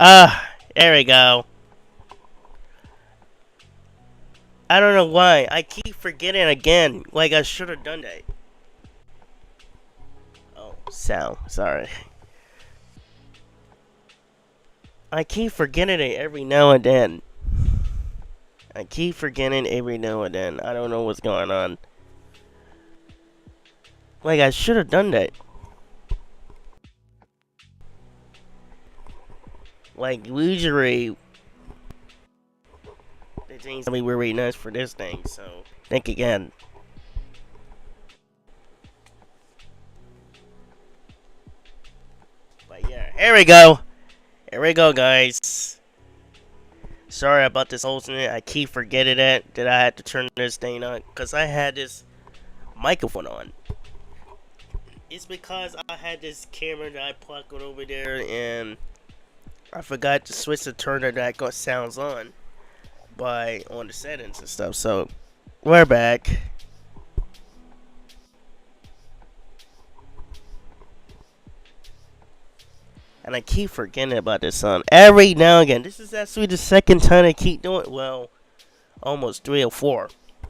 There we go. I don't know why. I keep forgetting again. Like, I should have done that. Oh, sound. Sorry. I keep forgetting it every now and then. I keep forgetting every now and then. I don't know what's going on. Like, I should have done that. Like, usually, the things that we were really nice for this thing, so think again. But yeah, here we go. Here we go, guys. Sorry about this whole thing. I keep forgetting that I had to turn this thing on because I had this microphone on. It's because I had this camera that I plugged over there and I forgot to switch the turner that got sounds on by on the settings and stuff. So we're back. And I keep forgetting about this song every now and again. This is actually the second time I keep doing it. Well, almost 3 or 4.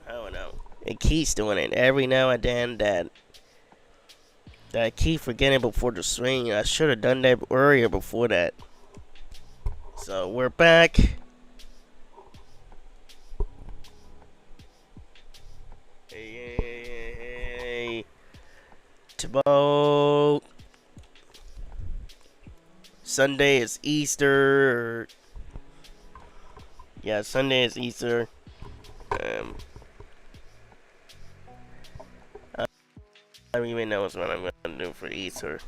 I don't know. It keeps doing it every now and then that I keep forgetting before the swing. I should have done that earlier before that. So we're back. Hey, tomorrow. Sunday is Easter. Yeah, Sunday is Easter. Um, I don't even know what I'm gonna do for Easter.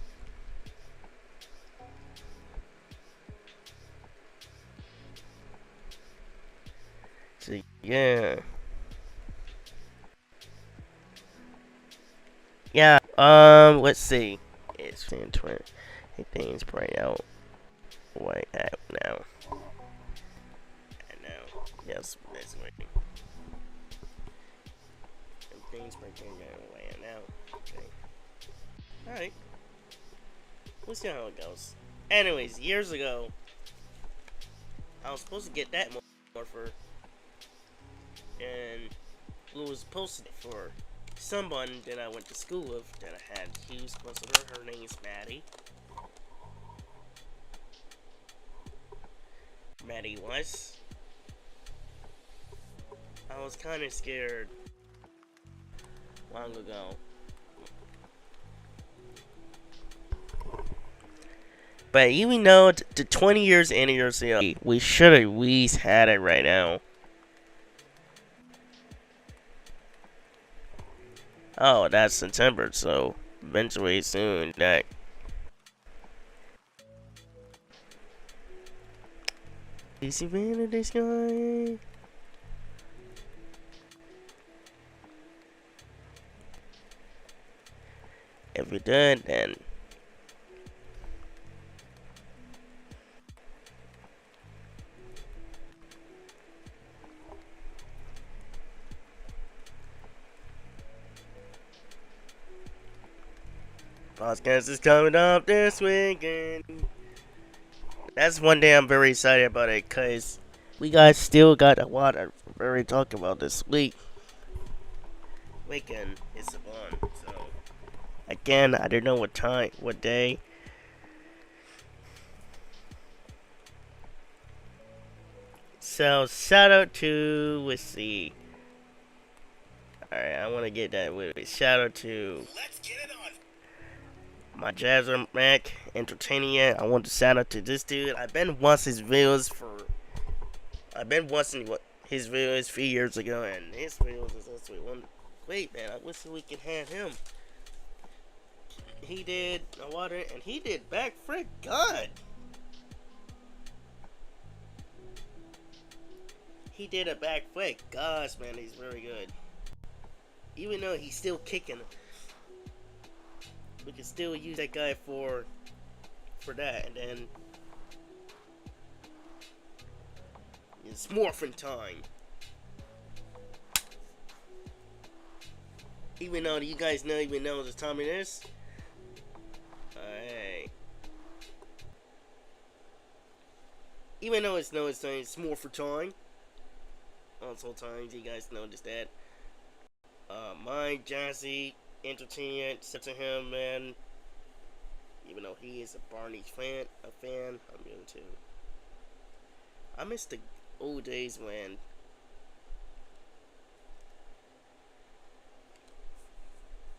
So yeah, yeah. Let's see. It's 10:20. Things right out. Right out now. And now, yes, that's waiting. Things breaking down way now. Okay. All right. We'll see how it goes. Anyways, years ago, I was supposed to get that morpher, and it was posted for someone that I went to school with that I had huge close with her. Her name's Maddie. Maddie was. I was kind of scared long ago. But even though the 20 years anniversary, we should have at least had it right now. Oh, that's September, so eventually soon that. Easy man in the sky. If you're done, then podcast is coming up this weekend. That's one day I'm very excited about it, cause we guys still got a lot of very talk about this weekend is on. So again, I don't know what time, what day. So shout out to let's see. Alright, I want to get that with it. Shout out to Let's get it on. My Jazzer Mac entertaining it. I want to shout out to this dude. I've been watching his videos for. I've been watching his videos 3 years ago, and his videos is actually one. Wait, man, I wish we could have him. He did a lot of, and he did back frick God. He did a back flick. Gosh, man, he's very good. Even though he's still kicking, we can still use that guy for that. And then it's morphin time. Even though you guys know, even know the time it is. Hey. Even though it's more for time. Also times, you guys noticed that. My Jazzy entertainment said to him, man. Even though he is a Barney fan, I'm going to. I miss the old days when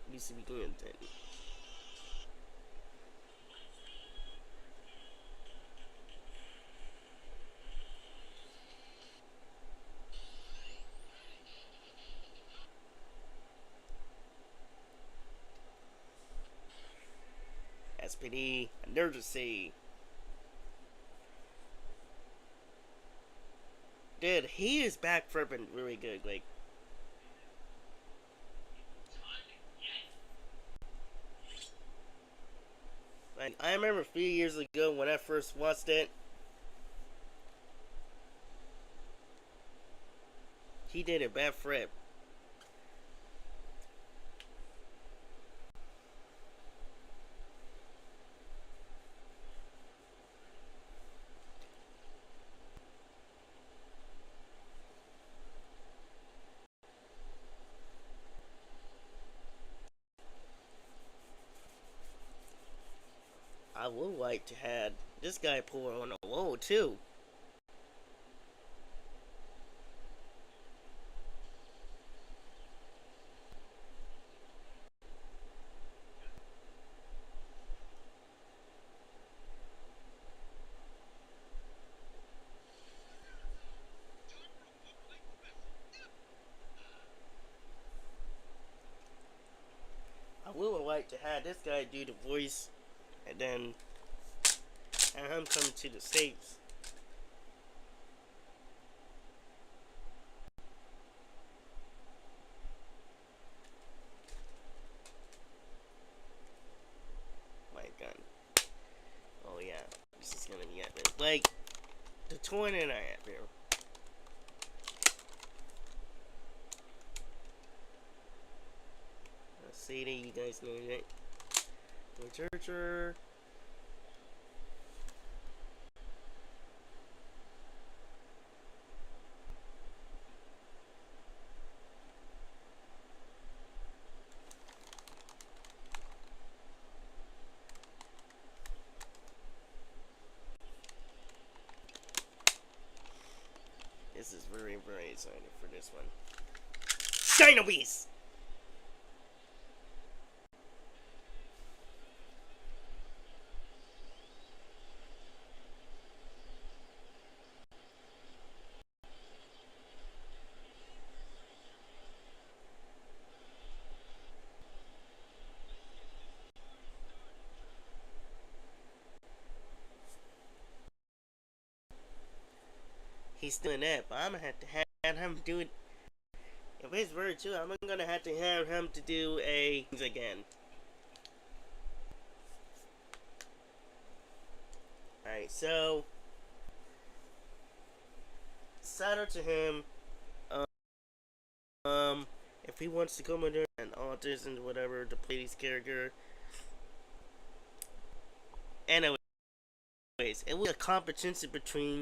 we used to be doing that. SPD, emergency. Dude, he is back flipping really good. Like I remember a few years ago when I first watched it, he did a bad flip. I would like to have this guy pull on a low too. I would like to have this guy do the voice, and then have him come to the States. My gun. Oh yeah, this is gonna be epic. Like the toy that I have here. CD, you guys know that. Literature. This is very, very exciting for this one. Dino Beast! He's doing that, but I'm gonna have to have him do it. If it's very true, I'm gonna have to have him to do a again. Alright, so shout out to him. Um, if he wants to come in there and audition whatever to play this character. Anyways, it was a competition between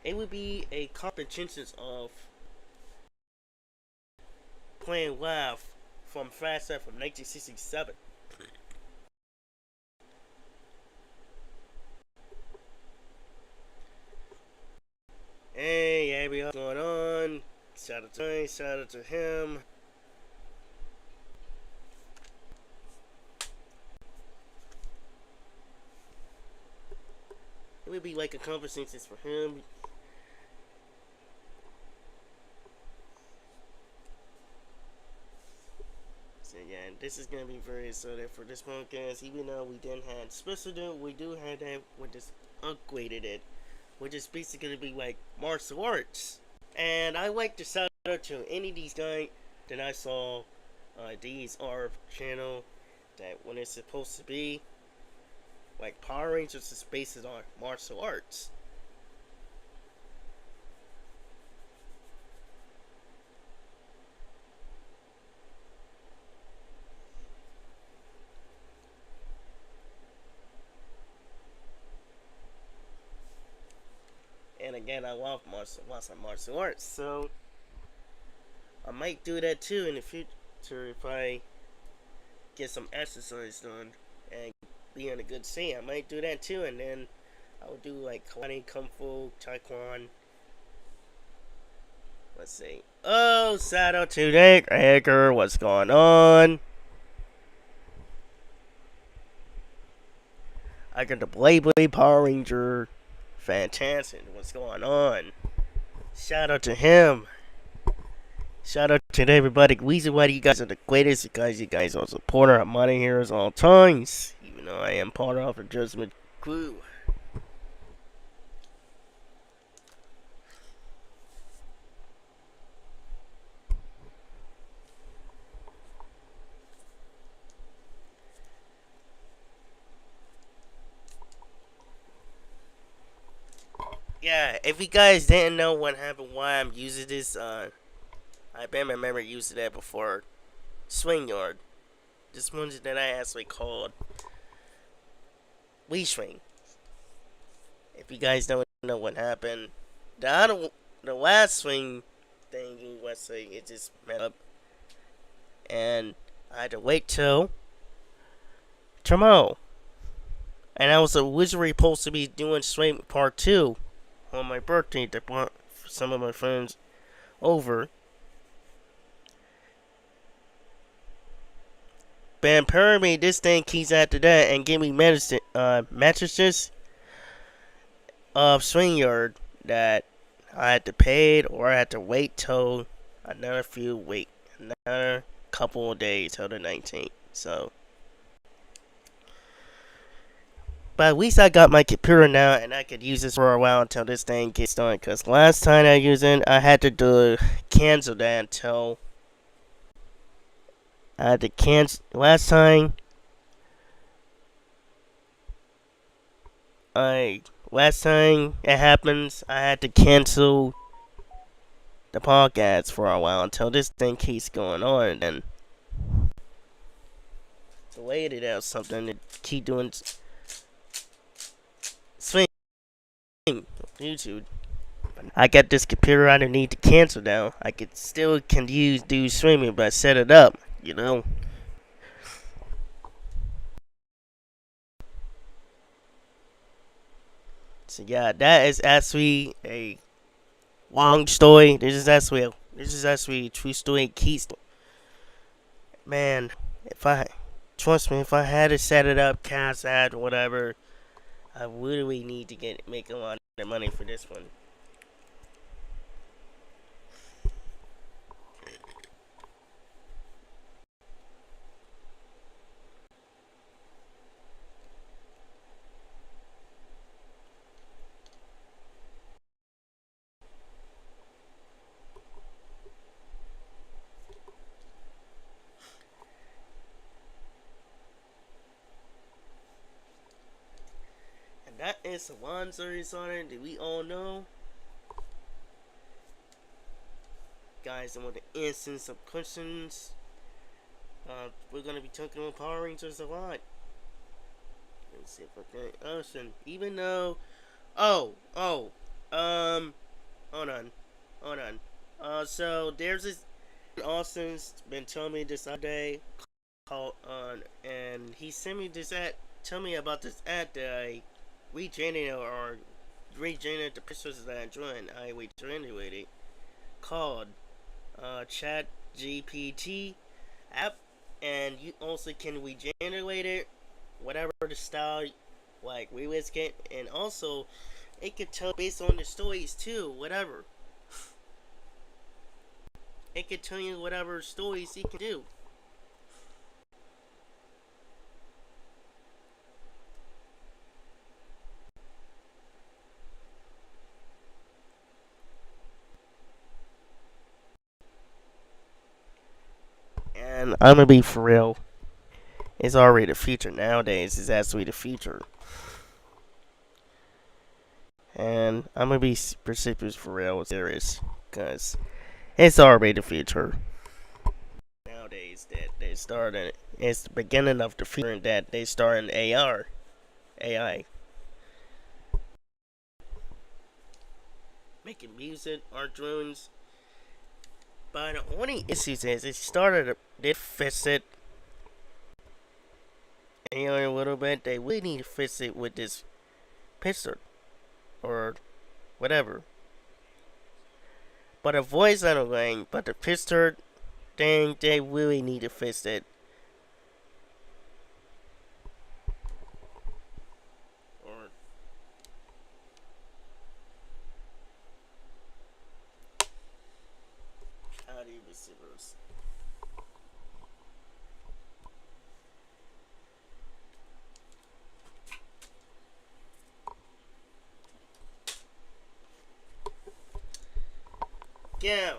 it would be a competition of playing live from Fast Set from 1967. Hey, Abby, what's going on? Shout out to him. It would be like a conversation for him. So yeah, this is gonna be very exciting for this podcast. Even though we didn't have special do, we do have that. We just upgraded it, which is basically be like martial arts. And I like to shout out to any of these guys that I saw. These are channel that when it's supposed to be like Power Rangers is based on martial arts. again, I love some martial arts, so I might do that too in the future if I get some exercise done and be in a good scene. I might do that too, and then I would do like karate, kung fu, taekwondo. Let's see. Oh, shout out to Nick Hager. What's going on? I got the Blade Power Ranger. Fantastic. What's going on? Shout out to him. Shout out to everybody. Reason why you guys are the greatest because you guys are supporter of Money Heroes all times. Even though I am part of the Judgment Crew. Yeah, if you guys didn't know what happened, why I'm using this, I remember using that before. Swing yard. This one that I actually called Wii Swing. If you guys don't know what happened, the last swing thing you was say it just messed up, and I had to wait till tomorrow. And I was originally supposed to be doing swing part 2 on my birthday to brought some of my friends over. But apparently this thing keeps after that and give me mattresses of swing yard that I had to pay it or I had to wait till another couple of days till the 19th. So, but at least I got my computer now and I could use this for a while until this thing gets done. Cause last time I used it, I had to cancel that until I had to cancel. Last time it happens, I had to cancel the podcast for a while until this thing keeps going on, and then delayed it out something to keep doing swing YouTube. I got this computer I don't need to cancel now. I could still do streaming, but I set it up, you know. So yeah, that is actually a long story. This is actually a true story. Man, if I trust me, if I had to set it up, cast ad, whatever, I really need to make a lot of money for this one. And that is the one series on it that we all know. Guys, I want to answer some questions. We're gonna be talking about Power Rangers a lot. Let's see if I can. Listen, even though, hold on. So there's this Austin's been telling me this other day, called and he sent me this ad. Tell me about this ad that I regenerated the pictures that I joined. I regenerated called Chat GPT app, and you also can regenerate it, whatever the style like we was get, and also it could tell based on the stories too, whatever. It could tell you whatever stories it can do. And I'm gonna be for real. It's already the future nowadays. It's actually the future. And I'm gonna be super for real serious. Because it's already the future. Nowadays that they started, it's the beginning of the future that they start in AI. making music, art drawings. But the only issues is it started, did fix it, a little bit. They really need to fix it with this picture or whatever. But the voice I don't like, but the picture thing, they really need to fix it. Or how do you receivers? Yeah,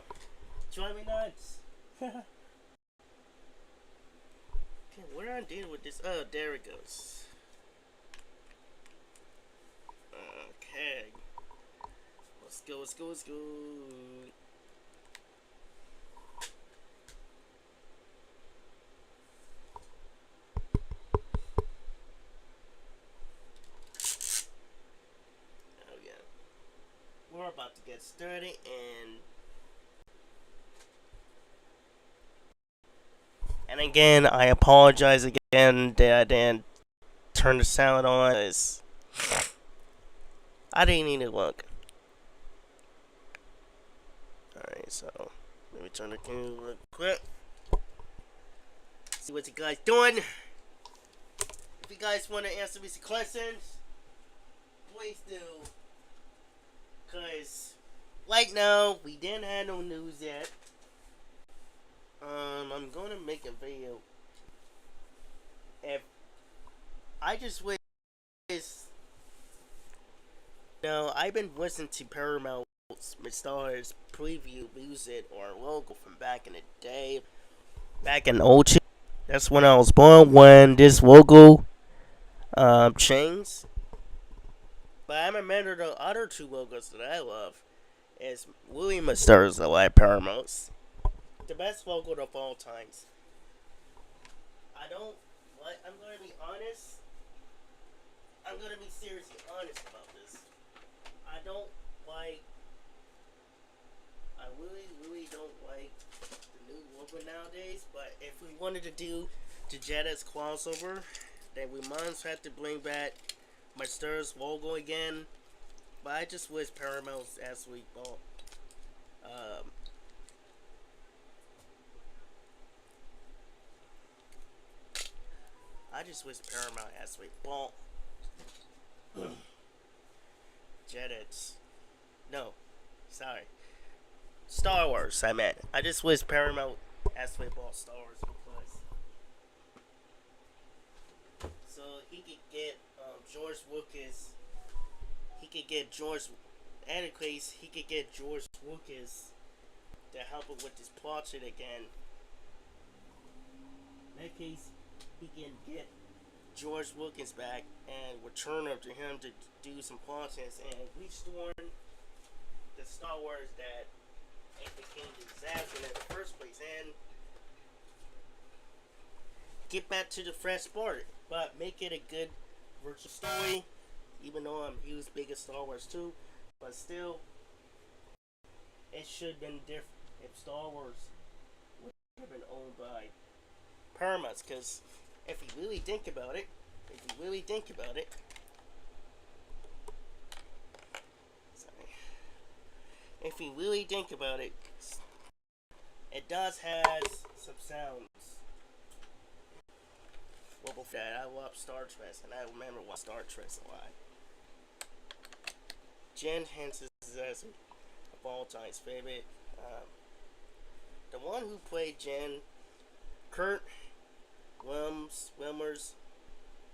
drive me nuts. Okay, what are I dealing with this? Oh, there it goes. Okay, let's go, let's go, let's go. Oh yeah, we're about to get started, and again, I apologize again that I didn't turn the sound on. I didn't need to look. Alright, so let me turn the camera real quick. See what you guys doing. If you guys want to answer me some questions, please do. Cause right now we didn't have no news yet. I'm gonna make a video. If I just wish, no, I've been listening to Paramount's Stars preview music or logo from back in the day, back in '02. That's when I was born. When this logo changed. But I remember the other two logos that I love is William Stars the Light Paramount's. The best logo of all times. I don't like, I'm gonna be honest. I'm gonna be seriously honest about this. I don't like, I really don't like the new logo nowadays, but if we wanted to do the Jetix crossover, then we might have to bring back my Stars logo again. But I just wish Paramount's actually bought I just wish Paramount actually bought Jetix. No, sorry. Star Wars, I meant. I just wish Paramount actually bought Star Wars because so he could get George Lucas. He could get George. In case he could get George Lucas to help him with this project again. In that case, he can get George Lucas back and return up to him to do some projects and restore the Star Wars that it became a disaster in the first place and get back to the fresh part, but make it a good virtual story. Even though I'm huge biggest Star Wars too, but still, it should have been different if Star Wars would have been owned by Paramount. Because if you really think about it, sorry, if you really think about it, it does have some sounds. Well, before that, I love Star Trek, and I remember what Star Trek a lot. Jen Hansen is of all time's favorite. The one who played Jen, Kurt Wilmers,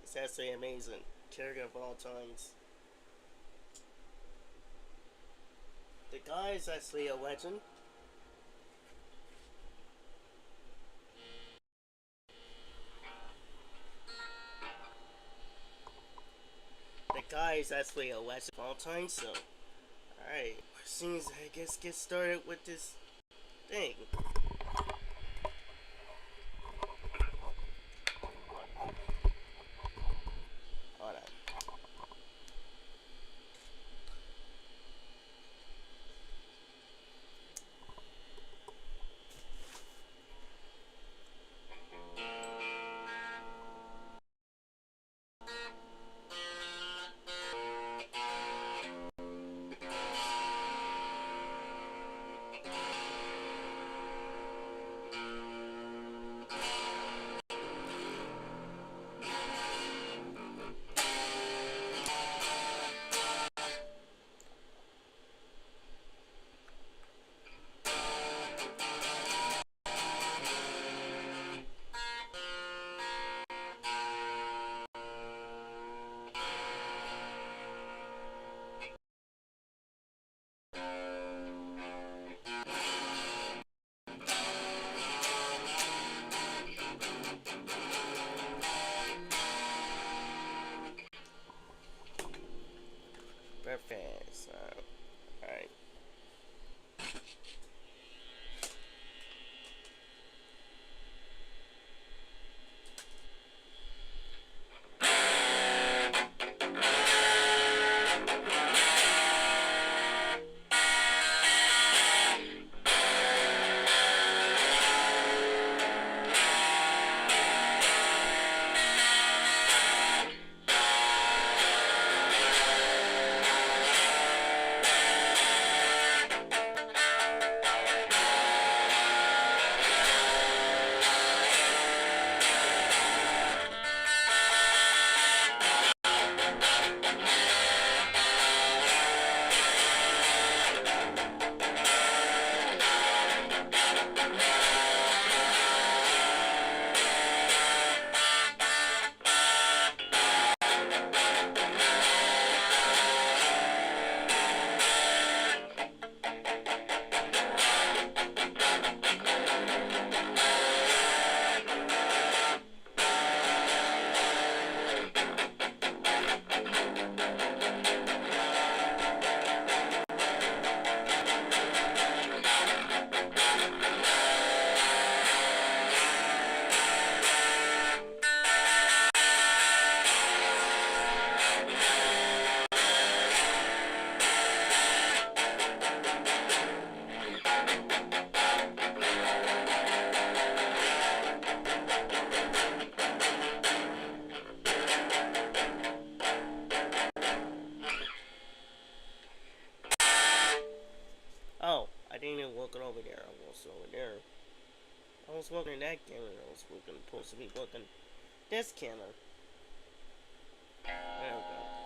is actually amazing. Character of all times. The guy is actually a legend. The guy is actually a legend of all time, so alright. Seems I guess get started with this thing. Hold on. over there. I was working that camera. I was supposed to be working this camera. There we go.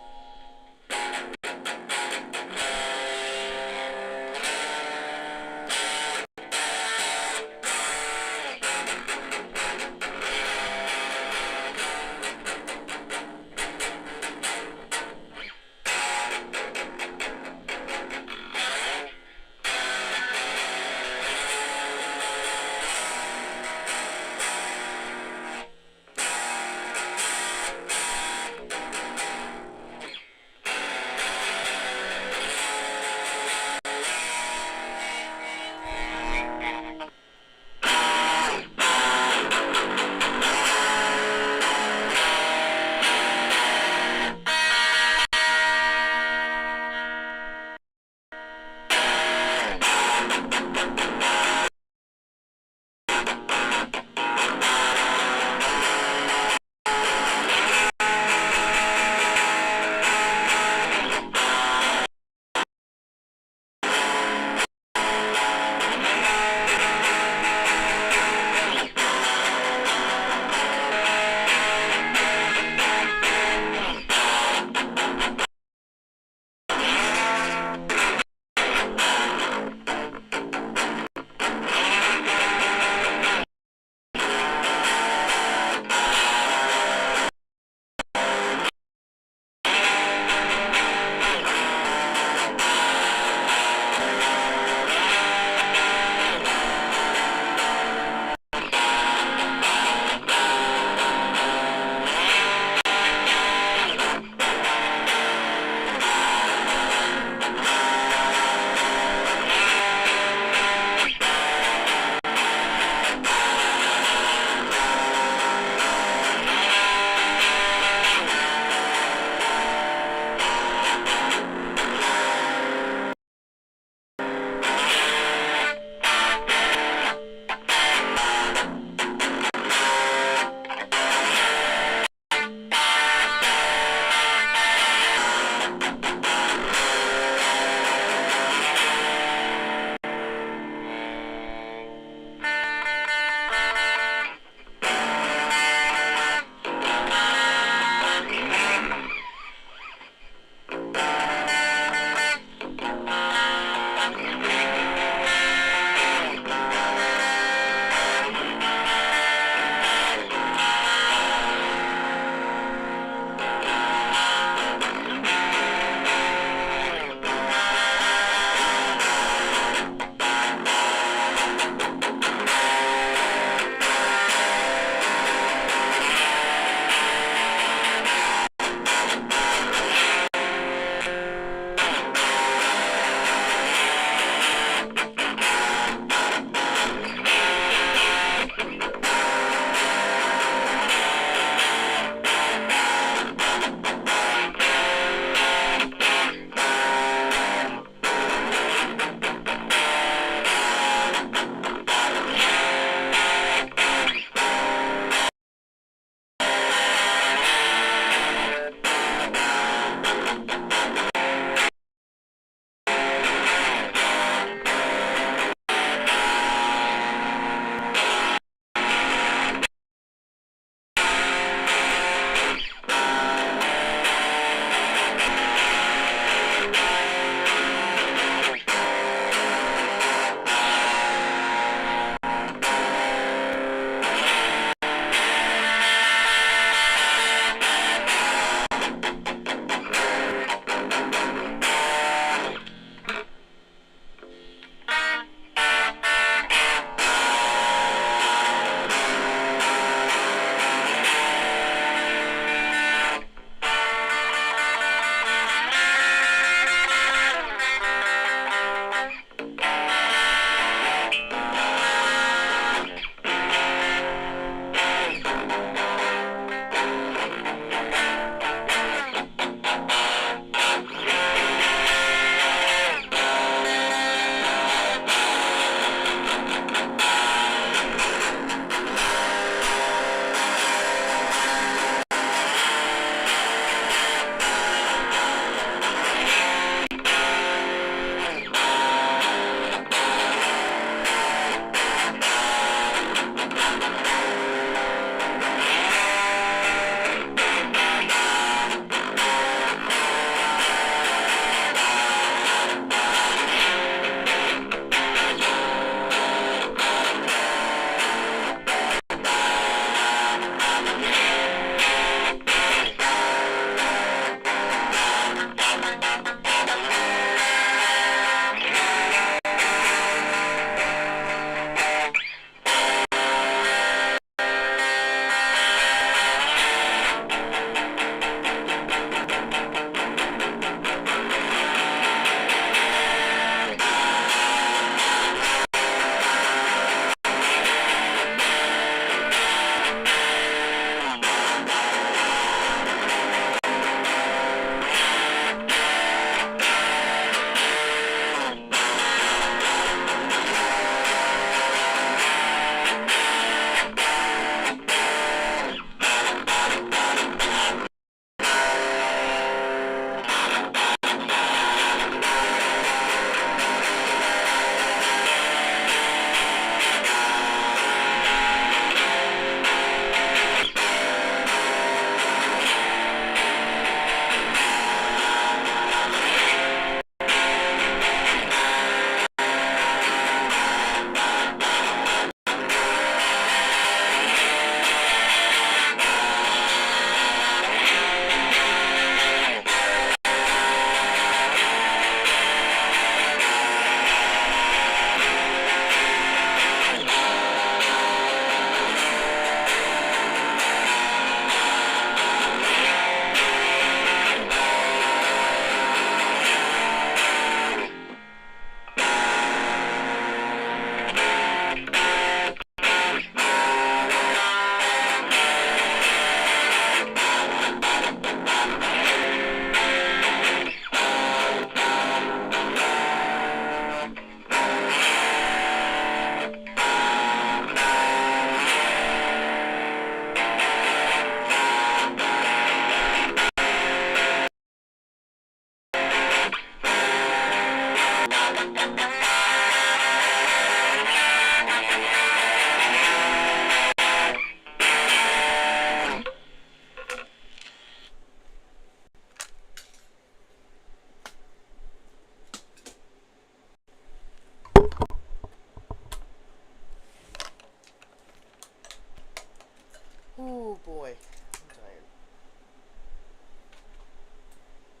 Oh boy, I'm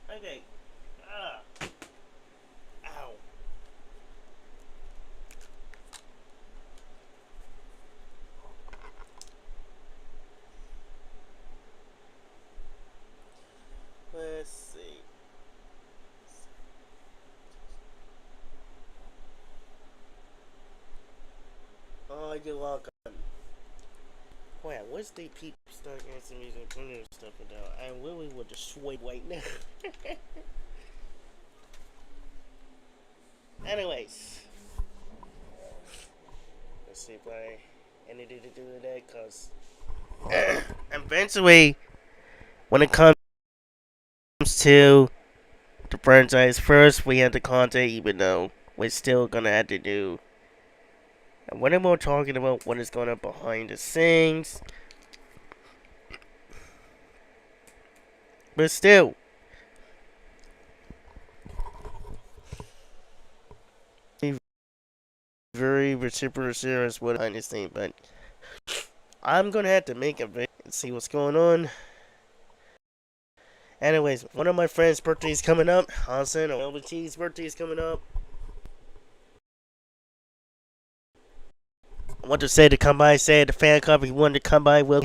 tired. Okay. Ah. Ow. Let's see. Oh, you're welcome. Wait, what's the people start answering music and stuff about? I really would destroy right now. Anyways, let's see if I anything to do with that, cause eventually, when it comes to the franchise, first we have the content, even though we're still gonna have to do. And when I'm talking about what is going on behind the scenes, but still, very reciprocal serious what behind the scene, but I'm gonna have to make a video and see what's going on. Anyways, one of my friends' birthday is coming up. Hansen or LBT's birthday is coming up. I want to say to come by, say the fan club if you wanted to come by, we'll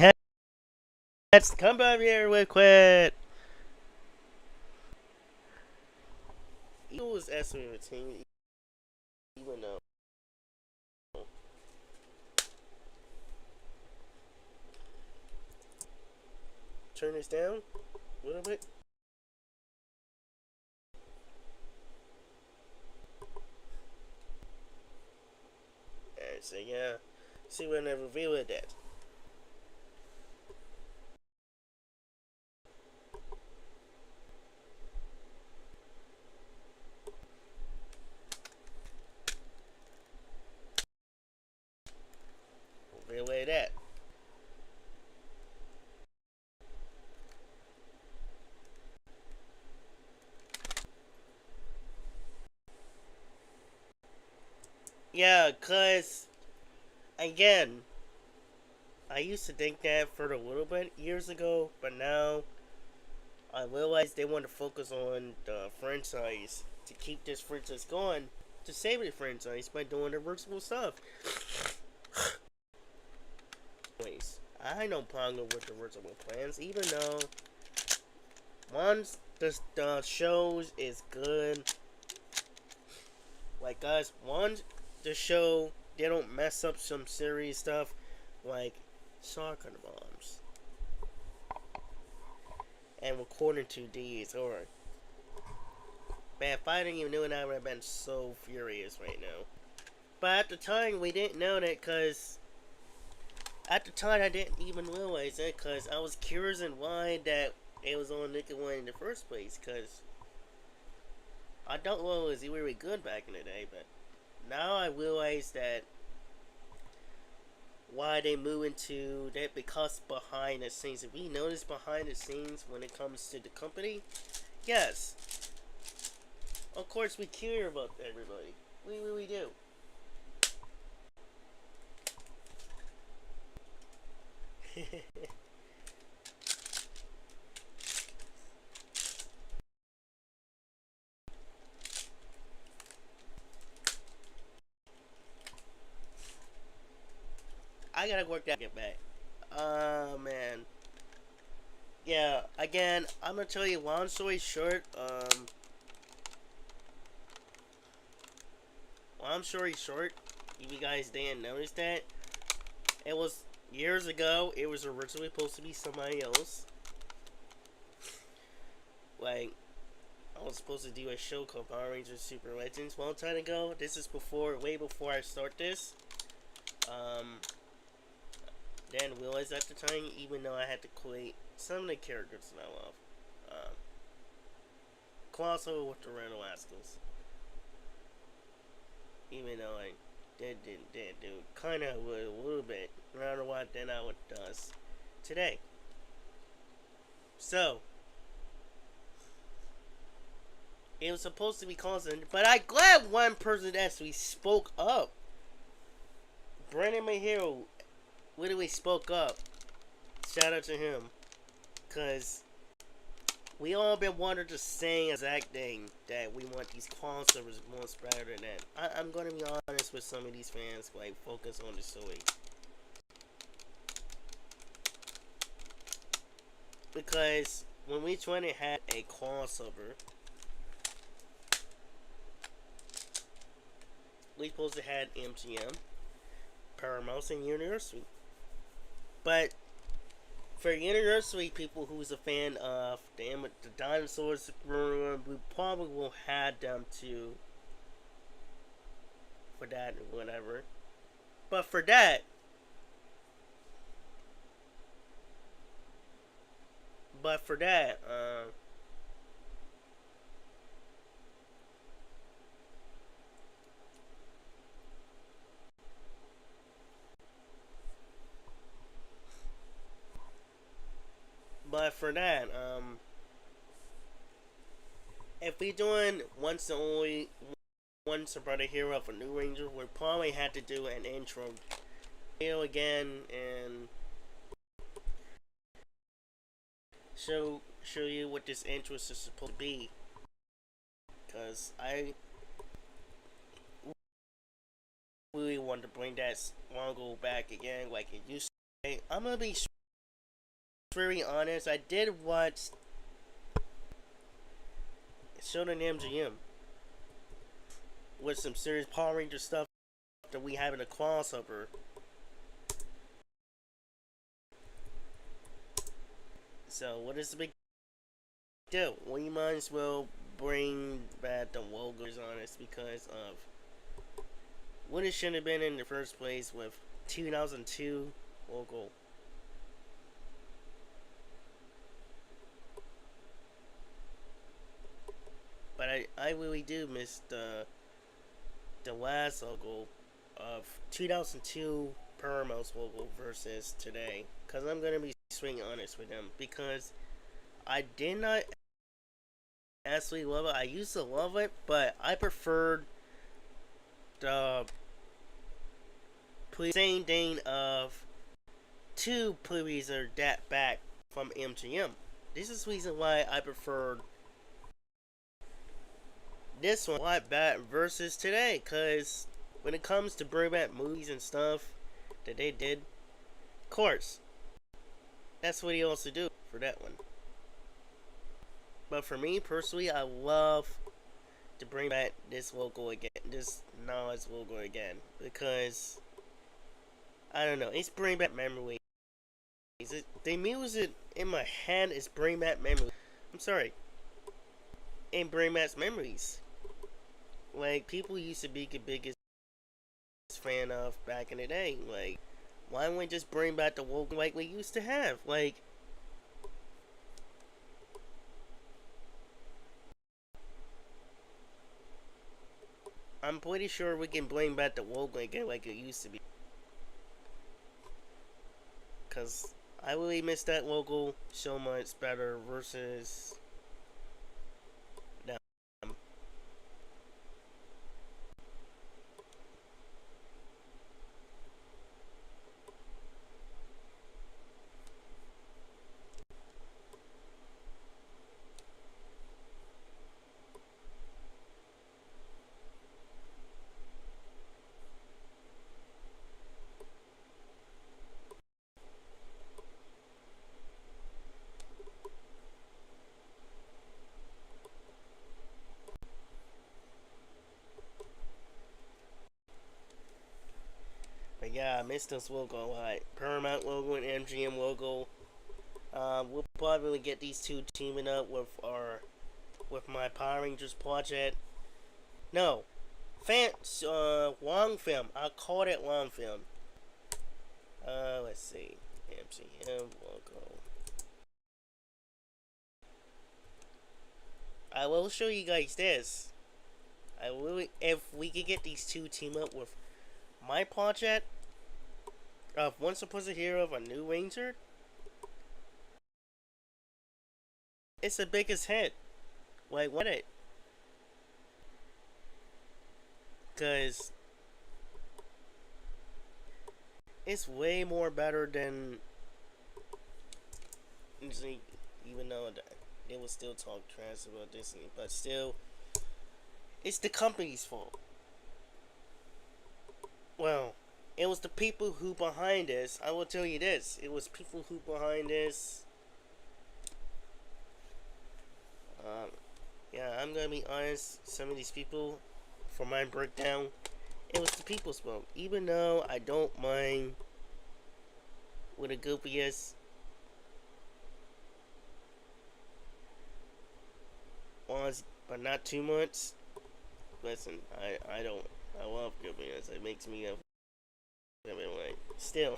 let's come by here real quick. He was asking me the team, even though. Turn this down a little bit. And so yeah, see when I reveal it that. Reveal it that. Yeah, cause again, I used to think that for a little bit years ago, but now I realized they want to focus on the franchise to keep this franchise going, to save the franchise by doing the virtual stuff. Anyways, I know Pongo with the virtual plans, even though once the shows is good, like guys, once the show they don't mess up some serious stuff, like soccer bombs and recording 2Ds or man, if I didn't even know it, I would have been so furious right now. But at the time, we didn't know that because at the time I didn't even realize that because I was curious and why that it was on Nickelodeon in the first place. Because I don't know it was really good back in the day, but now I realize that why they move into that because behind the scenes. If we notice behind the scenes when it comes to the company, yes, of course we care about everybody. We really do. I gotta work that get back. Man. Yeah, again, I'm gonna tell you long story short, long story short, if you guys didn't notice that, it was years ago, it was originally supposed to be somebody else. Like, I was supposed to do a show called Power Rangers Super Legends a long time ago. This is before, way before I start this. Then realized at the time, even though I had to create some of the characters that I love. Colossal with the Randall Rascals. Even though I did do kind of a little bit. I don't know what then I would does today. So, it was supposed to be constant, but I'm glad one person actually spoke up. Brandon Mahiro literally spoke up. Shout out to him, cause we all been wanting the same exact thing that we want these crossovers more better than that. I'm gonna be honest with some of these fans, like focus on the story, because when we trying to have a crossover, we supposed to have MGM, Paramount, and Universal, but for Universal people who's a fan of the dinosaurs, we probably will have them to for that or whatever. But for that, but for that, but for that, if we doing once a brother hero of a new ranger, we probably had to do an intro video again and show you what this intro is supposed to be. Cause I really want to bring that logo back again, like it used to be. I'm gonna be very honest. I did watch Shonen MGM with some serious Power Ranger stuff that we have in a crossover. So what is the big deal? We might as well bring back the logos on us because of what it should have been in the first place with 2002 logo. But I really do miss the last logo of 2002 Paramount's logo versus today. Because I'm going to be swinging honest with them. Because I did not actually love it. I used to love it, but I preferred the same thing of two movies are that back from MGM. This is the reason why I preferred this one a lot better versus today. Because when it comes to bring back movies and stuff that they did, of course, that's what he also do for that one. But for me personally, I love to bring back this logo again, this Nas logo again, because I don't know, it's bring back memories. The music in my head is bring back memories. I'm sorry, and bring back memories. Like people used to be the biggest fan of back in the day. Like, why don't we just bring back the logo like we used to have? Like, I'm pretty sure we can bring back the logo again like it used to be. Cause I really miss that logo so much better versus them. But yeah, I miss this logo a lot. Paramount logo and MGM logo. We'll probably get these two teaming up with my Power Rangers project. No, long film. I called it long film. Let's see, MGM logo. I will show you guys this. I will if we could get these two team up with my project of Once Upon a Hero of a New Ranger. It's the biggest hit. Like what it? Cause it's way more better than Disney, even though they will still talk trash about Disney, but still, it's the company's fault. Well, it was the people who behind this. I will tell you this: it was people who behind this. Um, yeah, I'm gonna be honest. Some of these people, for my breakdown, it was the people's fault. Even though I don't mind with a goofiest once, but not too much. Listen, I don't. I love goofiness. It makes me a. I mean, like, still.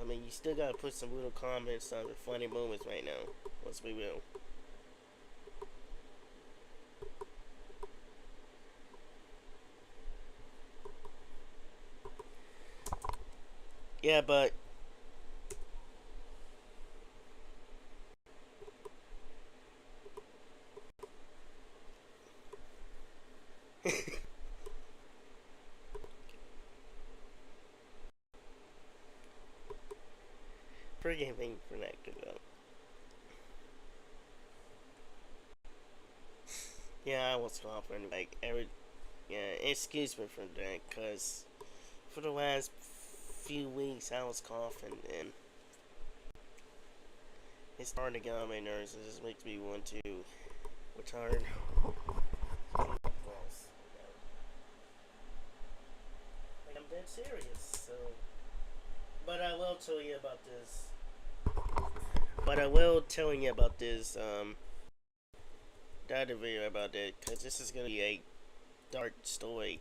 I mean, you still gotta put some little comments on the funny moments right now. Let's be real. Yeah, but forgive me for that. Yeah, I was coughing. Like every. Yeah, excuse me for that, cause for the last few weeks I was coughing and it's hard to get on my nerves. It just makes me want to retard. Like I'm dead serious. So, but I will tell you about this. But I will tell you about this. That video about it, cause this is gonna be a dark story.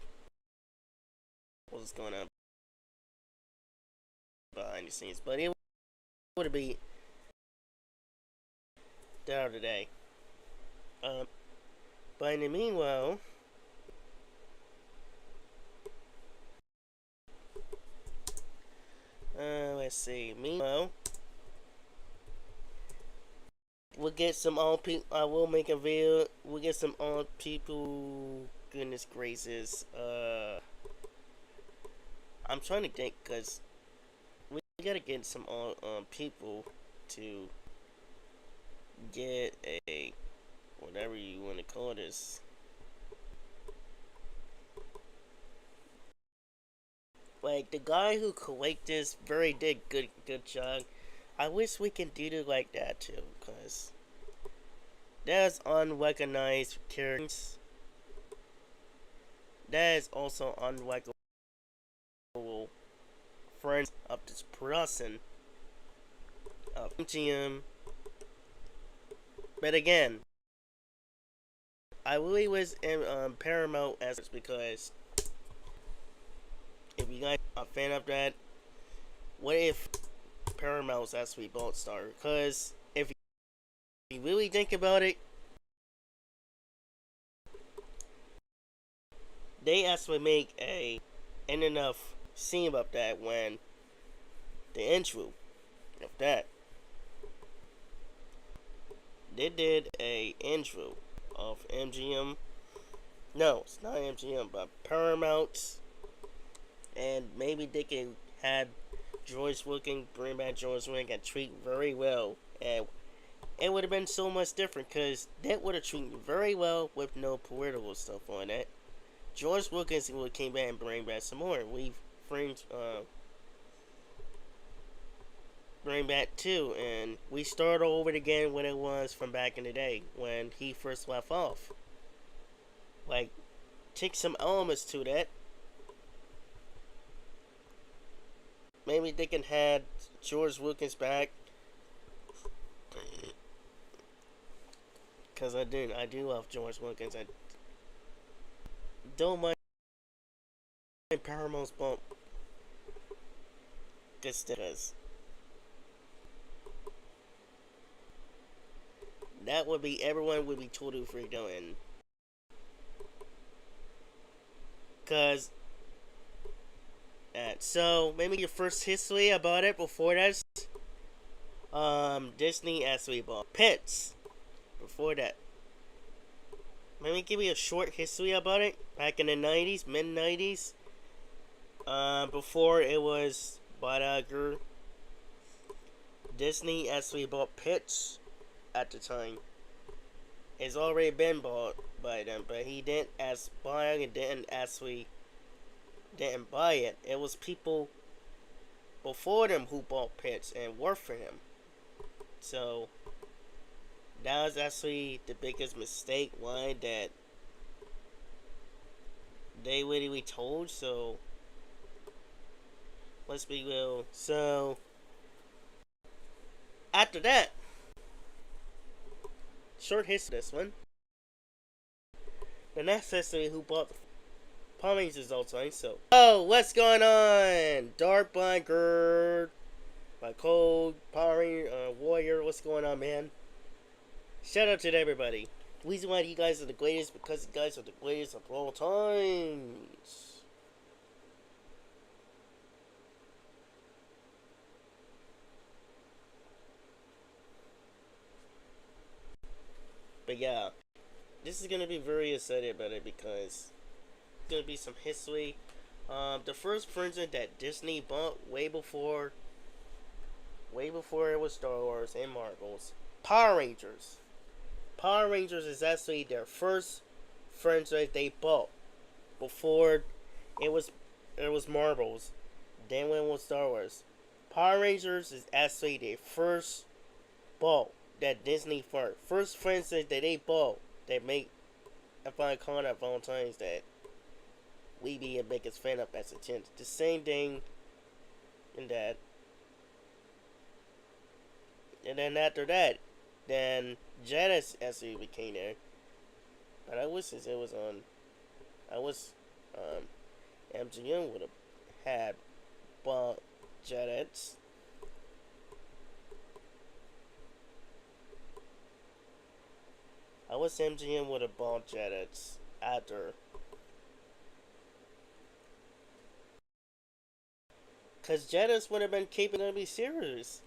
What's going on behind the scenes? But it would be the other day. Um, but in the meanwhile, let's see. Meanwhile, we'll get some old people. I will make a video. We'll get some old people. Goodness gracious. I'm trying to think because we gotta get some old people to get a whatever you want to call this. Like the guy who collected this very did good job. I wish we can do it like that too, cause that's unrecognized characters. That is also unrecognizable friends of this person of MGM. But again, I really was in Paramount as because if you guys are a fan of that, what if Paramount's actually bought Star? Because if you really think about it, they actually make a enough scene about that when the intro of that. They did a intro of MGM. No, it's not MGM, but Paramount. And maybe they can have George Wilkins, bring back George Wilkins and treat very well. And it would have been so much different because that would have treated very well with no political stuff on it. George Wilkins would came back and bring back some more. We framed bring back too, and we start over again when it was from back in the day when he first left off. Like, take some elements to that. Maybe they can have George Wilkins back. Cause I do love George Wilkins. I don't mind Paramount's bump. Because that would be everyone would be totally freaked out and cause so maybe your first history about it before that Disney actually bought Pets before that. Maybe give you a short history about it back in the 90s, mid 90s. Before it was bought out, Disney actually bought Pitch at the time. It's already been bought by them, but he didn't as buy it and didn't buy it. It was people before them who bought Pitch and worked for him. So that was actually the biggest mistake. One that they really told. So let's be real. So after that, short history. This one. The next history who bought the Power Rangers all time. So what's going on? Dark Blind Girl, my cold Power Ranger Warrior. What's going on, man? Shout out to everybody. The reason why you guys are the greatest because you guys are the greatest of all times. But yeah, this is gonna be very excited about it because it's gonna be some history. The first franchise that Disney bought way before it was Star Wars and Marvel's, Power Rangers. Power Rangers is actually their first franchise they bought before it was Marvel's. Then when it was Star Wars. Power Rangers is actually their first bought that Disney first franchise that they bought that make I find calling out Valentine's that we be a biggest fan of as a tent. The same thing in that. And then after that, then Janice actually became there. But I wish it was on. I wish MGM would have had bought Janice. I wish MGM would have bought Janice after. Because Janice would have been keeping to be serious.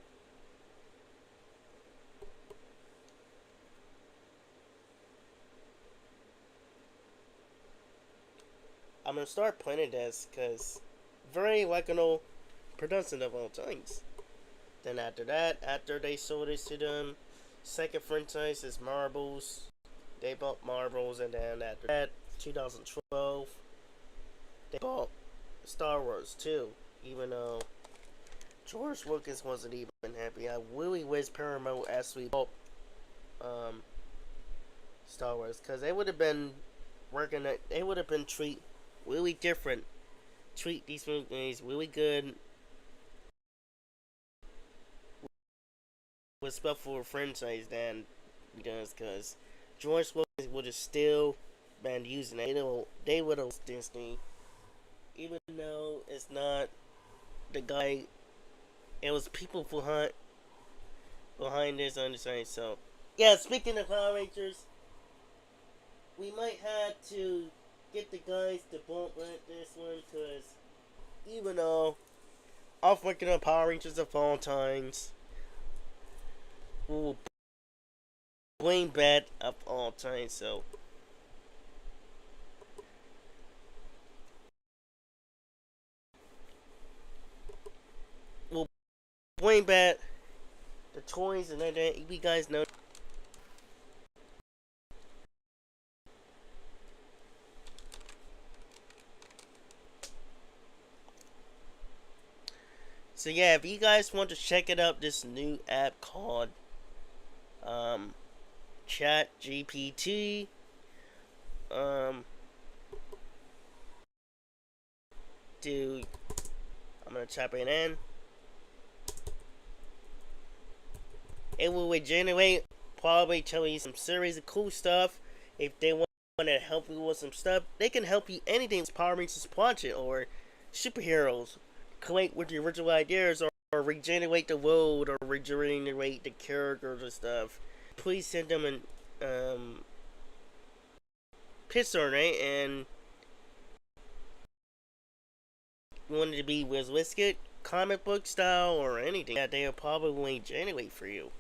I'm gonna start playing this because very likable production of all times. Then after that, after they sold it to them, second franchise is Marbles. They bought Marbles, and then after that, 2012, they bought Star Wars too. Even though George Lucas wasn't even happy, I really wish Paramount actually bought Star Wars because they would have been working. They would have been treat really different. Treat these movies really good. Respectful franchise than he does because George Lucas would have still been using it. They would have Disney, even though it's not the guy. It was people behind this understanding. So yeah, speaking of Power Rangers, we might have to get the guys to bump this one because even though I'm working on Power Rangers of all times, we'll blame bad of all time. So we'll blame bad the toys and everything. You guys know. So yeah, if you guys want to check it out, this new app called Chat GPT. Do I'm gonna type it in. It will generate probably tell you some series of cool stuff. If they want to help you with some stuff, they can help you anything. Power Rangers project or superheroes. Collect with the original ideas or regenerate the world or regenerate the characters and stuff. Please send them an picture, right? And you want it to be with Whisket, comic book style, or anything that they'll probably generate for you.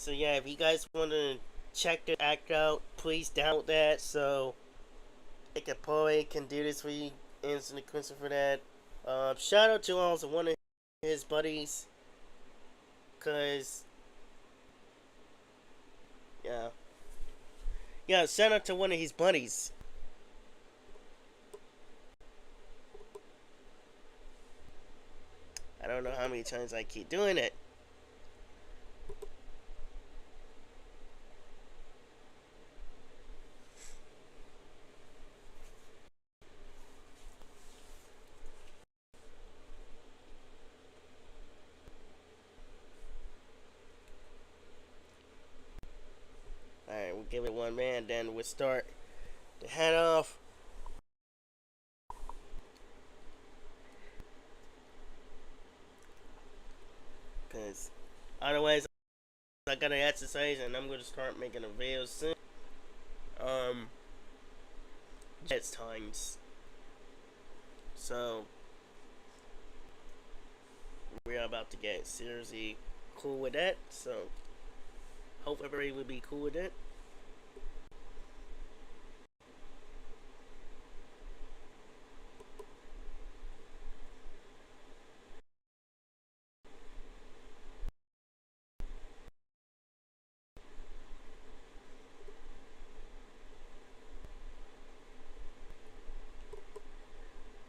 So yeah, if you guys want to check the act out, please download that so I can probably can do this for you. Instant Quincy for that. Shout out to also one of his buddies, cause yeah, yeah. Shout out to one of his buddies. I don't know how many times I keep doing it. Alright, we'll give it one man, then we'll start the head off. Because otherwise, I gotta exercise and I'm gonna start making a video soon. It's times. So, we're about to get seriously cool with that. So, hope everybody will be cool with it.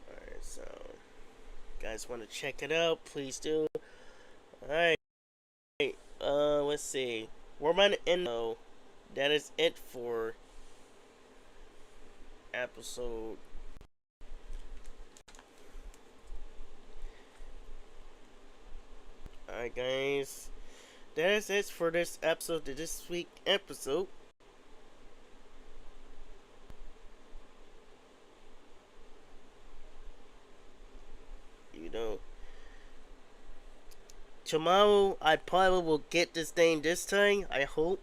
Alright, so, guys want to check it out, please do. Alright, let's see. We're going to end though. That is it for episode. Alright, guys. That is it for this episode, this week episode. You know, tomorrow I probably will get this thing this time. I hope.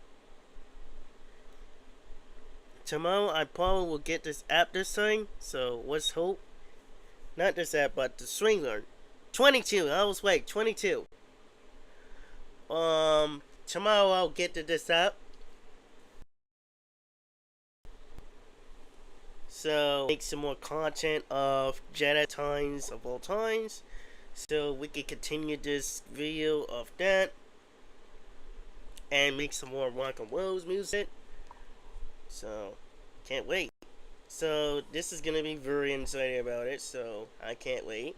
Tomorrow I probably will get this app this time. So let's hope. Not this app, but the Swingler. 22. I was right. 22. Tomorrow I'll get to this app. So make some more content of Jedi times of all times. So we can continue this video of that. And make some more rock and roll music. So can't wait. So this is gonna be very exciting about it. So I can't wait.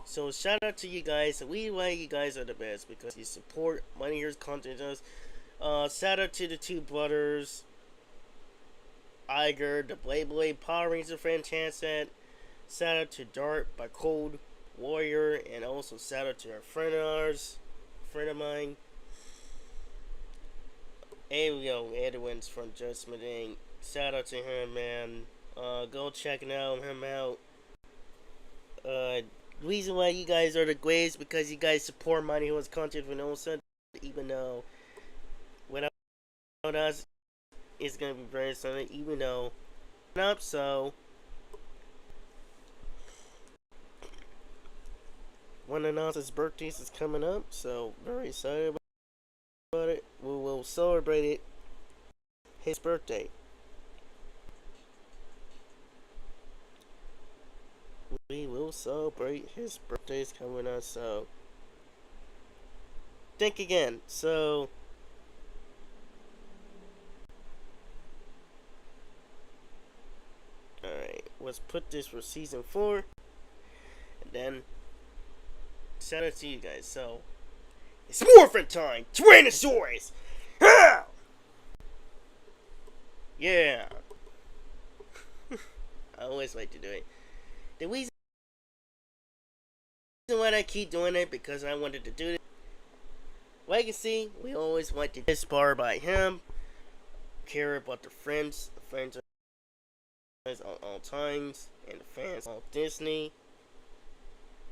So shout out to you guys. We like you guys are the best because you support Money Here's content. Shout out to the two brothers, Iger, the Blade Power Ranger franchise. Shout out to Dart by Cold Warrior, and also shout out to our friend of mine. Edwin's from Judgment Inc. Shout out to him, man. Go check him out. Reason why you guys are the greatest because you guys support Money Heroes content for no sense, even though without us it's gonna be very solid, even though up. So one of Nas's birthdays is coming up, so very excited about it. We will celebrate it his birthday. We will celebrate his birthday's coming up, so think again. So alright, let's put this for season 4 and then shout out to you guys. So it's morphin time! Tyrannosaurus! Ah! Yeah. I always like to do it. The reason why I keep doing it because I wanted to do it. Legacy, we always want to inspire by him. Care about the franchise on all times, and the fans of Disney,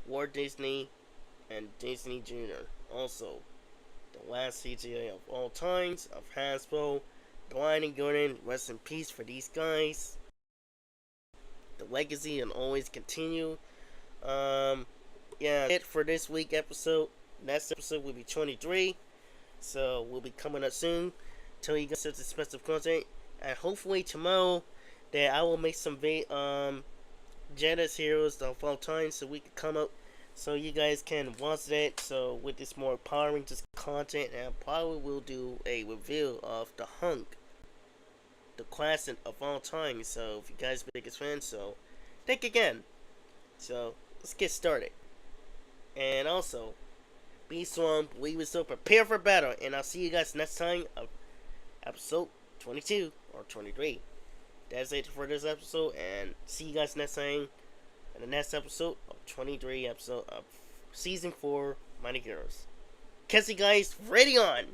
Walt Disney, and Disney Jr. Also, the last CGI of all times of Hasbro, Blind and Gordon, rest in peace for these guys. The legacy and always continue. Yeah, it for this week episode. Next episode will be 23. So we'll be coming up soon. Tell you guys such expensive content. And hopefully tomorrow that I will make some Jedi's Heroes of all time so we can come up so you guys can watch that. So with this more empowering just content, and probably will do a review of the Hunk, the classic of all time. So if you guys are biggest fans, so think again. So let's get started. And also, be strong, believe in yourself, prepare for battle, and I'll see you guys next time of episode 22 or 23. That's it for this episode, and see you guys next time in the next episode of 23 episode of season 4 Mighty Heroes. Catch you guys ready on!